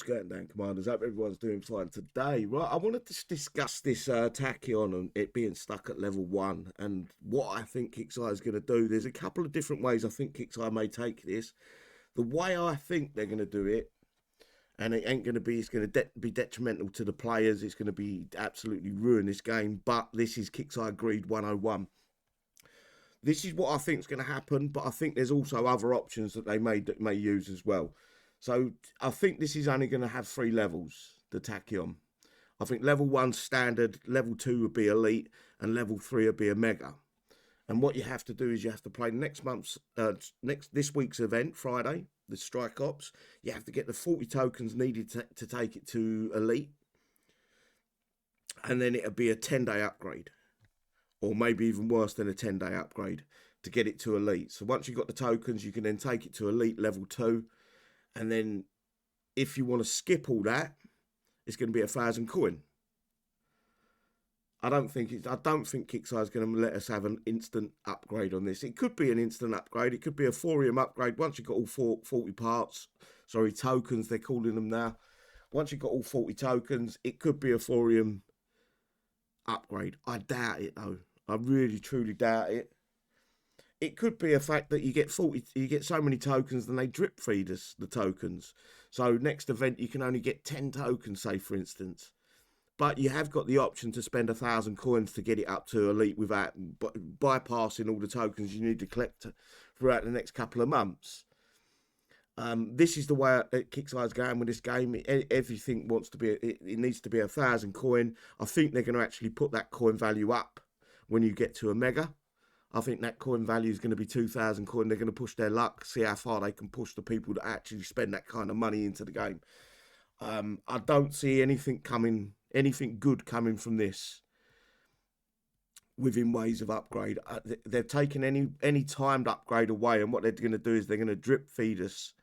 What's going down, Commanders? Hope everyone's doing fine today. Right, I wanted to discuss this Tachyon and it being stuck at level 1 and what I think Kixeye is going to do. There's a couple of different ways I think Kixeye may take this. The way I think they're going to do it, and it ain't going to be, it's going to be detrimental to the players. It's going to be absolutely ruin this game, but this is Kixeye Greed 101. This is what I think is going to happen, but I think there's also other options that they may use as well. So I think this is only going to have 3 levels, the Tachyon. I think level 1 standard, level 2 would be elite, and level 3 would be a mega. And what you have to do is you have to play this week's event, Friday, the Strike Ops. You have to get the 40 tokens needed to take it to elite. And then it'll be a 10-day upgrade. Or maybe even worse than a 10-day upgrade to get it to elite. So once you've got the tokens, you can then take it to elite level 2. And then if you want to skip all that, it's going to be 1,000 coin. I don't think Kixeye is going to let us have an instant upgrade on this. It could be an instant upgrade. It could be a thorium upgrade. Once you've got all 40 tokens, they're calling them now. Once you've got all 40 tokens, it could be a thorium upgrade. I doubt it though. I really truly doubt it. It could be a fact that you get so many tokens, then they drip feed us the tokens. So next event you can only get 10 tokens, say for instance. But you have got the option to spend 1,000 coins to get it up to elite without bypassing all the tokens you need to collect throughout the next couple of months. This is the way Kixeye's going with this game. Everything wants to be, it needs to be 1,000 coin. I think they're going to actually put that coin value up when you get to a mega. I think that coin value is going to be 2,000 coin. They're going to push their luck, see how far they can push the people that actually spend that kind of money into the game. I don't see anything good coming from this within ways of upgrade. They've taken any timed upgrade away, and what they're going to do is they're going to drip feed us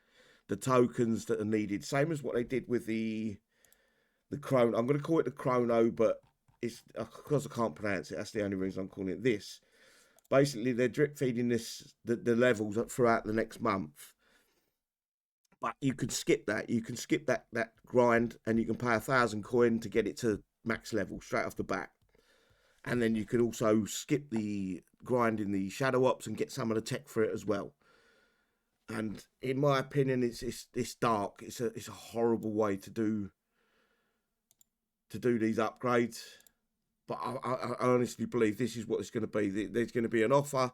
the tokens that are needed. Same as what they did with the chrono. I'm going to call it the chrono, but it's because I can't pronounce it. That's the only reason I'm calling it this. Basically, they're drip feeding the levels throughout the next month. But you can skip that. You can skip that grind, and you can pay 1,000 coin to get it to max level straight off the bat. And then you can also skip the grind in the Shadow Ops and get some of the tech for it as well. And in my opinion, it's dark. It's a horrible way to do these upgrades. But I honestly believe this is what it's going to be. There's going to be an offer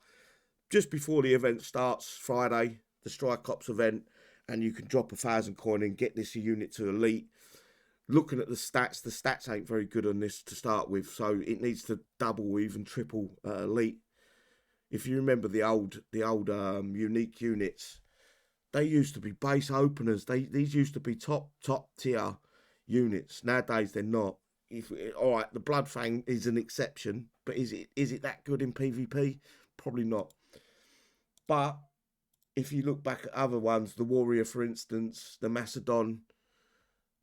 just before the event starts, Friday, the Strike Ops event, and you can drop 1,000 coin and get this unit to elite. Looking at the stats ain't very good on this to start with, so it needs to double or even triple elite. If you remember the old unique units, they used to be base openers. These used to be top tier units. Nowadays they're not. All right, the Bloodfang is an exception, but is it that good in PvP? Probably not. But if you look back at other ones, the Warrior, for instance, the Macedon,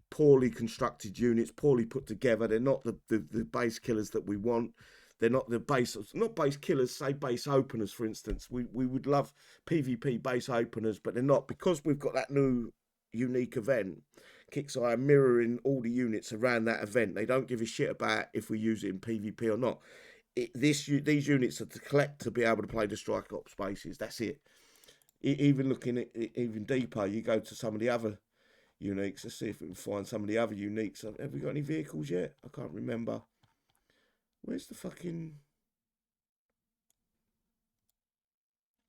poorly constructed units, poorly put together. They're not the base killers that we want. They're not not base killers, say base openers, for instance. We would love PvP base openers, but they're not, because we've got that new unique event. Kixeye are mirroring all the units around that event. They don't give a shit about if we use it in PvP or not. These units are to collect to be able to play the Strike Ops spaces. That's it. Even looking at even deeper, you go to some of the other uniques. Let's see if we can find some of the other uniques. Have we got any vehicles yet? I can't remember. Where's the fucking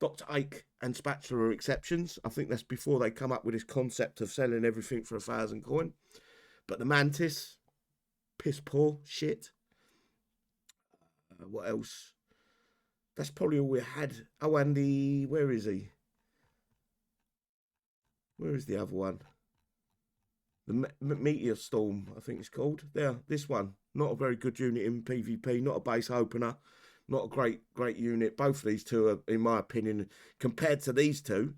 Dr. Ake and Spatula are exceptions. I think that's before they come up with this concept of selling everything for 1,000 coin. But the Mantis, piss poor shit. What else? That's probably all we had. Oh, and where is he? Where is the other one? The Meteor Storm, I think it's called. There, this one. Not a very good unit in PvP. Not a base opener. Not a great unit. Both of these two are, in my opinion, compared to these two,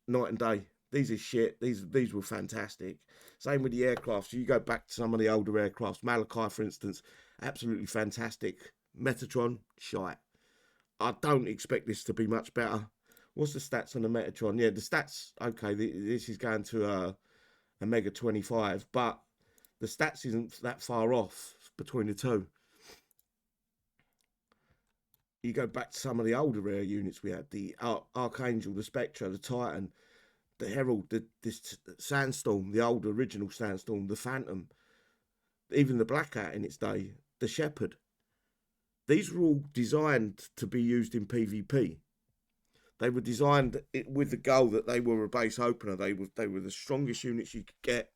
night and day. These are shit. These were fantastic. Same with the aircraft. So you go back to some of the older aircrafts. Malachi, for instance, absolutely fantastic. Metatron, shite. I don't expect this to be much better. What's the stats on the Metatron? Yeah, the stats, okay, this is going to Omega 25, but the stats isn't that far off between the two. You go back to some of the older rare units we had, the Archangel, the Spectre, the Titan, the Herald, this Sandstorm, the old original Sandstorm, the Phantom, even the Blackout in its day, the Shepherd. These were all designed to be used in PvP. They were designed with the goal that they were a base opener. They were the strongest units you could get,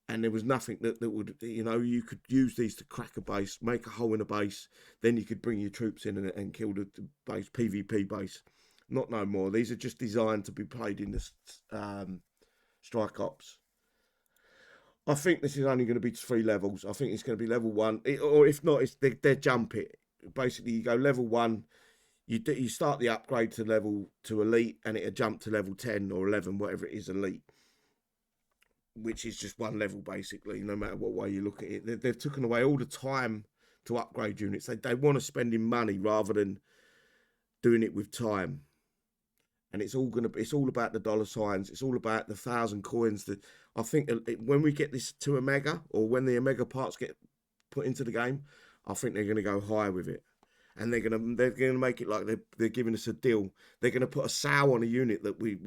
and there was nothing that would, you could use these to crack a base, make a hole in a base, then you could bring your troops in and kill the base, PvP base. Not no more. These are just designed to be played in the strike ops. I think this is only going to be 3 levels. I think it's going to be level 1, or if not, they jump it. Basically, you go level 1, you start the upgrade to elite, and it'll jump to level 10 or 11, whatever it is, elite, which is just 1 level basically. No matter what way you look at it, they've taken away all the time to upgrade units. They want to spend in money rather than doing it with time. And it's all about the dollar signs. It's all about the 1,000 coins. That I think when we get this to Omega, or when the Omega parts get put into the game, I think they're going to go high with it, and they're going to make it like they're giving us a deal. They're going to put a sow on a unit that we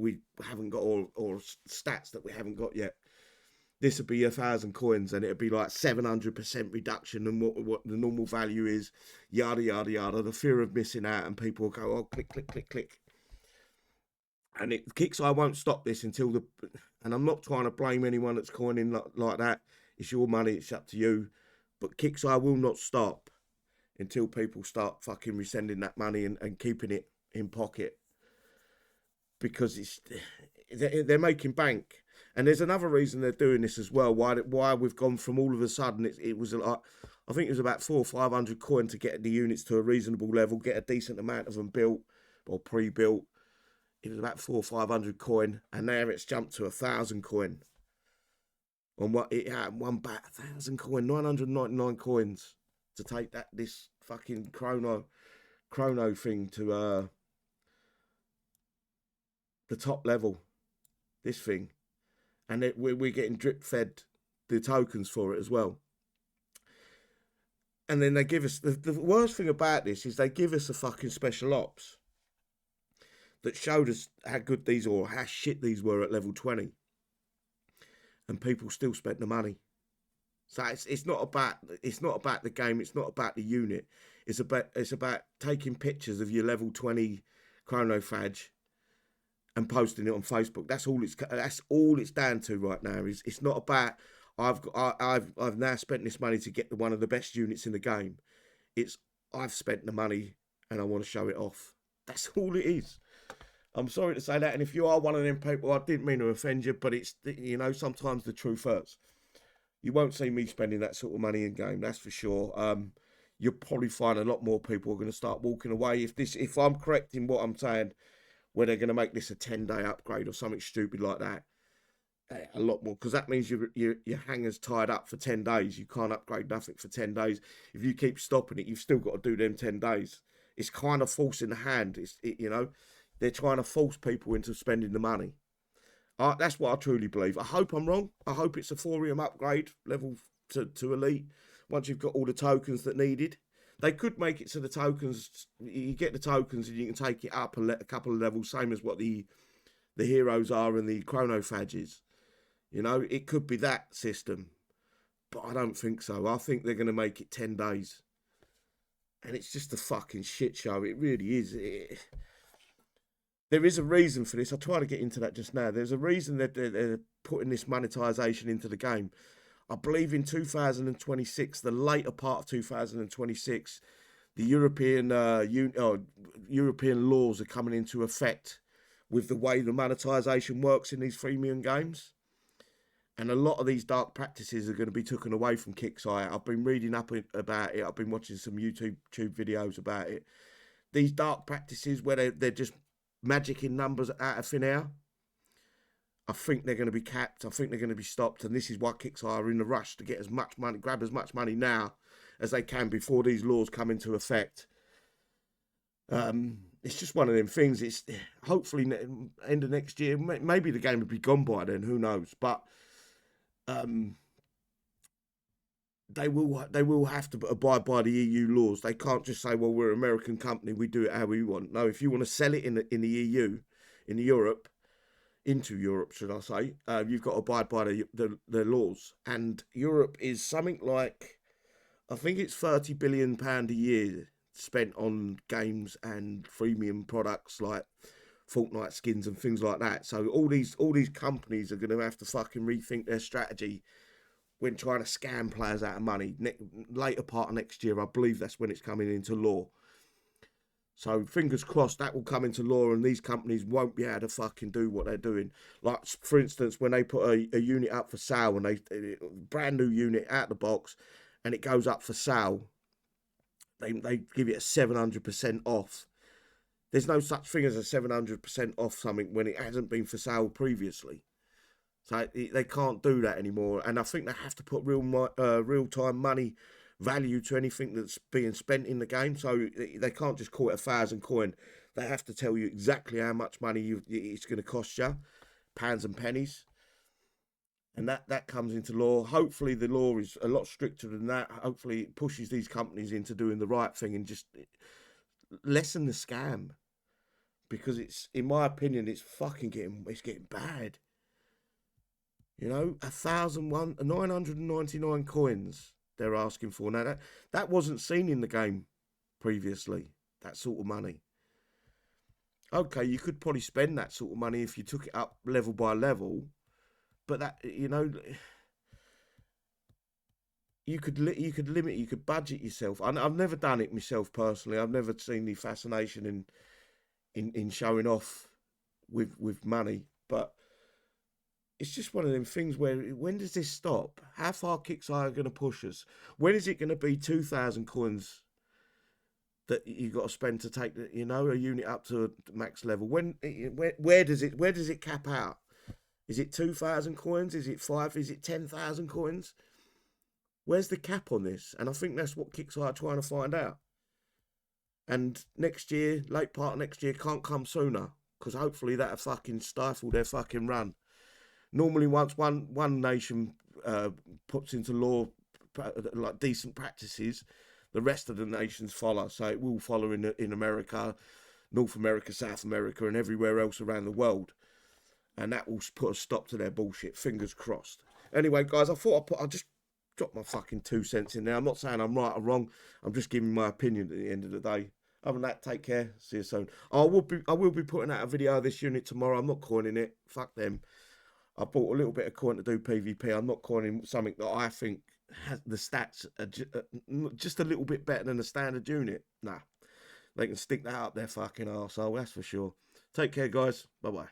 haven't got, or stats that we haven't got yet. This would be 1,000 coins, and it'd be like 700% reduction than what the normal value is. Yada yada yada. The fear of missing out, and people will go, oh, click click click click. And Kixeye won't stop this until and I'm not trying to blame anyone that's coining like that. It's your money, it's up to you. But Kixeye will not stop until people start fucking resending that money and keeping it in pocket. Because they're making bank. And there's another reason they're doing this as well. Why we've gone from all of a sudden, it was like, I think it was about 400 or 500 coin to get the units to a reasonable level, get a decent amount of them built or pre-built. It was about 400 or 500 coin, and now it's jumped to 1,000 coin. On what it had, one bat, 1,000 coin, 999 coins to take this fucking chrono thing to the top level. This thing, and we're getting drip fed the tokens for it as well. And then they give us the worst thing about this is they give us a fucking special ops that showed us how good these or how shit these were at level 20, and people still spent the money. So it's not about the game. It's not about the unit. It's about taking pictures of your level 20 chronophage and posting it on Facebook. That's all it's down to right now. It's not about I've now spent this money to get one of the best units in the game. It's I've spent the money and I want to show it off. That's all it is. I'm sorry to say that, and if you are one of them people, I didn't mean to offend you, but it's, sometimes the truth hurts. You won't see me spending that sort of money in game, that's for sure. You'll probably find a lot more people are going to start walking away if I'm correct in what I'm saying, where they're going to make this a 10-day upgrade or something stupid like that. A lot more, because that means your hanger's tied up for 10 days. You can't upgrade nothing for 10 days. If you keep stopping it, you've still got to do them 10 days. It's kind of forcing the hand. They're trying to force people into spending the money. That's what I truly believe. I hope I'm wrong. I hope it's a thorium upgrade level to elite once you've got all the tokens that needed. They could make it so the tokens, you get the tokens and you can take it up and let a couple of levels, same as what the heroes are and the chronophages. It could be that system. But I don't think so. I think they're going to make it 10 days. And it's just a fucking shit show. It really is. There is a reason for this. I'll try to get into that just now. There's a reason that they're putting this monetization into the game. I believe in 2026, the later part of 2026, the European laws are coming into effect with the way the monetization works in these freemium games. And a lot of these dark practices are going to be taken away from Kixeye. I've been reading up about it. I've been watching some YouTube videos about it. These dark practices where they're just magicking numbers out of thin air, I think they're going to be capped. I think they're going to be stopped. And this is why Kixeye are in a rush to get as much money, grab as much money now as they can before these laws come into effect. It's just one of them things. It's hopefully end of next year. Maybe the game will be gone by then. Who knows? But um, they will have to abide by the EU laws. They can't just say, well, we're an American company, we do it how we want. No, if you want to sell it in the EU, in Europe, into Europe, should I say, you've got to abide by the laws. And Europe is something like, I think it's £30 billion a year spent on games and freemium products like Fortnite skins and things like that. So all these companies are going to have to fucking rethink their strategy when trying to scam players out of money. Later part of next year, I believe that's when it's coming into law. So fingers crossed that will come into law and these companies won't be able to fucking do what they're doing. Like, for instance, when they put a unit up for sale and they brand new unit out the box and it goes up for sale, they give it a 700% off. There's no such thing as a 700% off something when it hasn't been for sale previously. So they can't do that anymore. And I think they have to put real-time money value to anything that's being spent in the game. So they can't just call it 1,000 coin. They have to tell you exactly how much money it's going to cost you, pounds and pennies. And that comes into law. Hopefully the law is a lot stricter than that. Hopefully it pushes these companies into doing the right thing and just lessen the scam. Because it's, in my opinion, it's getting bad. You know, 999 coins they're asking for. Now that wasn't seen in the game previously, that sort of money. Okay, you could probably spend that sort of money if you took it up level by level, but that, you know, you could limit, you could budget yourself. I've never done it myself personally. I've never seen the fascination in showing off with money, but it's just one of them things where, when does this stop? How far Kixeye are going to push us? When is it going to be 2,000 coins that you got to spend to take a unit up to max level? Where does it cap out? Is it 2,000 coins? Is it 5? Is it 10,000 coins? Where's the cap on this? And I think that's what Kixeye are trying to find out. And next year, late part of next year, can't come sooner, because hopefully that'll fucking stifle their fucking run. Normally, once one nation puts into law like decent practices, the rest of the nations follow. So it will follow in America, North America, South America, and everywhere else around the world. And that will put a stop to their bullshit. Fingers crossed. Anyway, guys, I thought I'll just drop my fucking 2 cents in there. I'm not saying I'm right or wrong. I'm just giving my opinion at the end of the day. Other than that, take care. See you soon. I will be putting out a video of this unit tomorrow. I'm not coining it. Fuck them. I bought a little bit of coin to do PvP. I'm not coining something that I think has the stats are just a little bit better than a standard unit. Nah, they can stick that up their fucking arsehole, that's for sure. Take care, guys. Bye-bye.